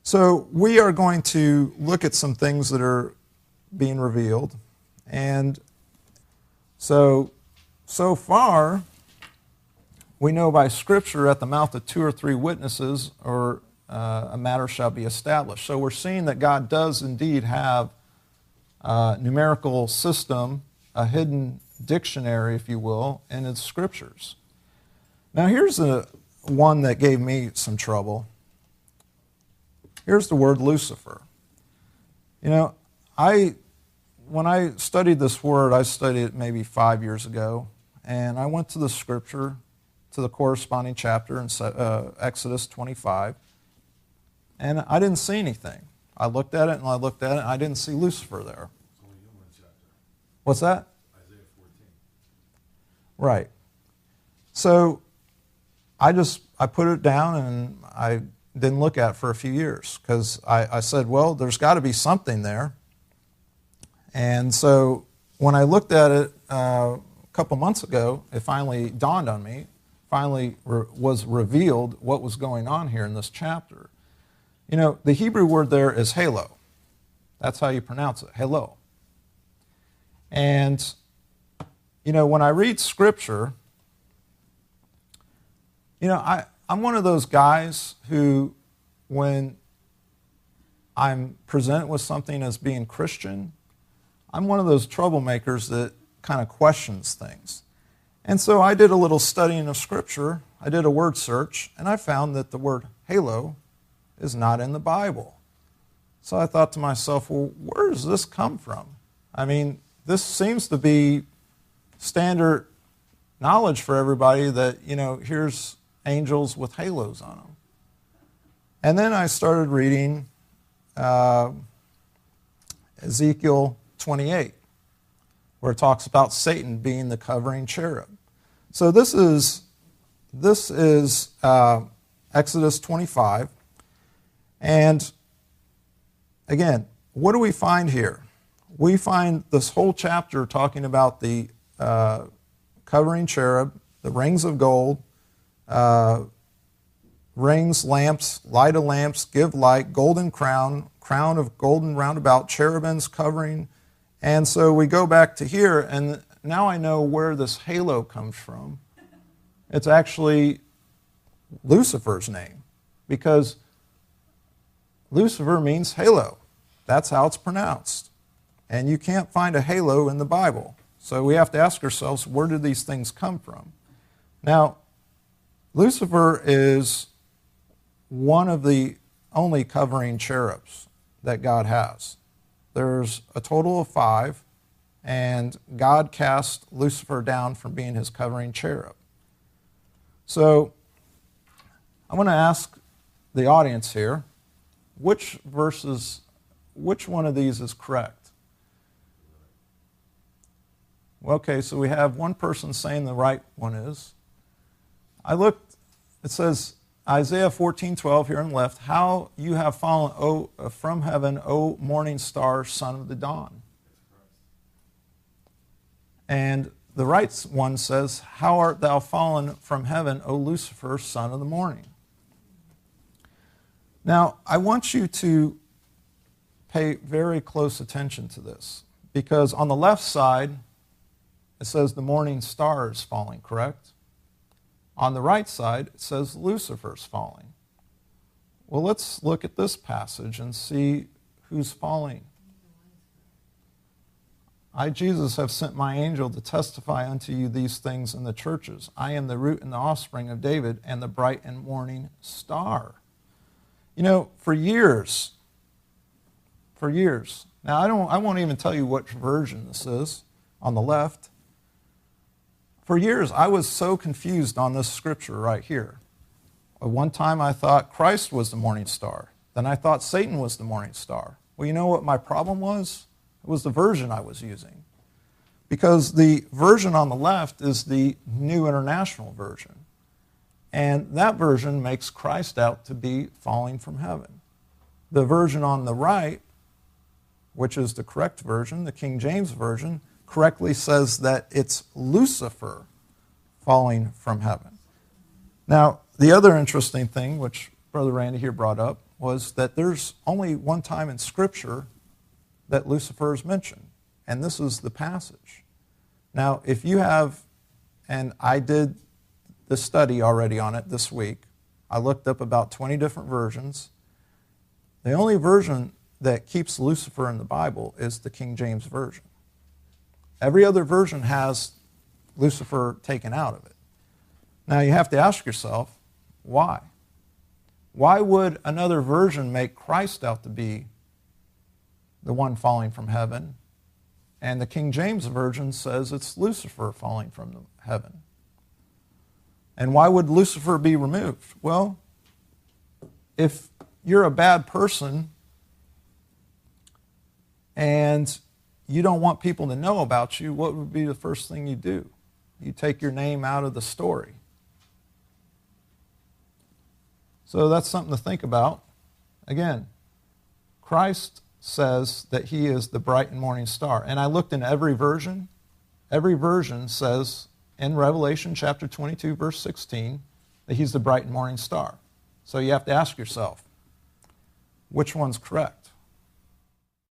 So we are going to look at some things that are being revealed. And so far, we know by Scripture at the mouth of 2 or 3 witnesses or a matter shall be established. So we're seeing that God does indeed have a numerical system, a hidden dictionary, if you will, in His Scriptures. Now here's one that gave me some trouble. Here's the word Lucifer. You know, when I studied this word, I studied it maybe 5 years ago, and I went to the Scripture, to the corresponding chapter in Exodus 25, and I didn't see anything. I looked at it and I looked at it and I didn't see Lucifer there. It's only one chapter. What's that? Isaiah 14. Right. So I put it down and I didn't look at it for a few years because I said, well, there's got to be something there. And so when I looked at it a couple months ago, it finally dawned on me, was revealed what was going on here in this chapter. You know, the Hebrew word there is halo. That's how you pronounce it, halo. And, you know, when I read Scripture, you know, I'm one of those guys who, when I'm presented with something as being Christian, I'm one of those troublemakers that kind of questions things. And so I did a little studying of Scripture. I did a word search, and I found that the word halo is not in the Bible. So I thought to myself, well, where does this come from? I mean, this seems to be standard knowledge for everybody that, you know, here's angels with halos on them. And then I started reading Ezekiel 28, where it talks about Satan being the covering cherub. So this is Exodus 25. And again, what do we find here? We find this whole chapter talking about the covering cherub, the rings of gold, rings, lamps, light of lamps, give light, golden crown, crown of golden roundabout, cherubims covering. And so we go back to here, and now I know where this halo comes from. It's actually Lucifer's name, because Lucifer means halo. That's how it's pronounced. And you can't find a halo in the Bible. So we have to ask ourselves, where did these things come from? Now, Lucifer is one of the only covering cherubs that God has. There's a total of 5, and God cast Lucifer down from being His covering cherub. So I want to ask the audience here, which one of these is correct? Okay, so we have one person saying the right one is. I looked, it says Isaiah 14:12 here on the left, how you have fallen from heaven, O morning star, son of the dawn. And the right one says, how art thou fallen from heaven, O Lucifer, son of the morning. Now, I want you to pay very close attention to this, because on the left side, it says the morning star is falling, correct? On the right side, it says Lucifer's falling. Well, let's look at this passage and see who's falling. I, Jesus, have sent my angel to testify unto you these things in the churches. I am the root and the offspring of David and the bright and morning star. You know, for years, now I won't even tell you which version this is on the left. For years, I was so confused on this scripture right here. At one time, I thought Christ was the morning star. Then I thought Satan was the morning star. Well, you know what my problem was? It was the version I was using. Because the version on the left is the New International Version. And that version makes Christ out to be falling from heaven. The version on the right, which is the correct version, the King James Version, correctly says that it's Lucifer falling from heaven. Now, the other interesting thing, which Brother Randy here brought up, was that there's only one time in Scripture that Lucifer is mentioned, and this is the passage. Now, if you have, and I did the study already on it this week, I looked up about 20 different versions. The only version that keeps Lucifer in the Bible is the King James Version. Every other version has Lucifer taken out of it. Now you have to ask yourself, why? Why would another version make Christ out to be the one falling from heaven, and the King James Version says it's Lucifer falling from heaven? And why would Lucifer be removed? Well, if you're a bad person and you don't want people to know about you, what would be the first thing you do? You take your name out of the story. So that's something to think about. Again, Christ says that he is the bright and morning star. And I looked in every version. Every version says in Revelation chapter 22, verse 16, that he's the bright and morning star. So you have to ask yourself, which one's correct?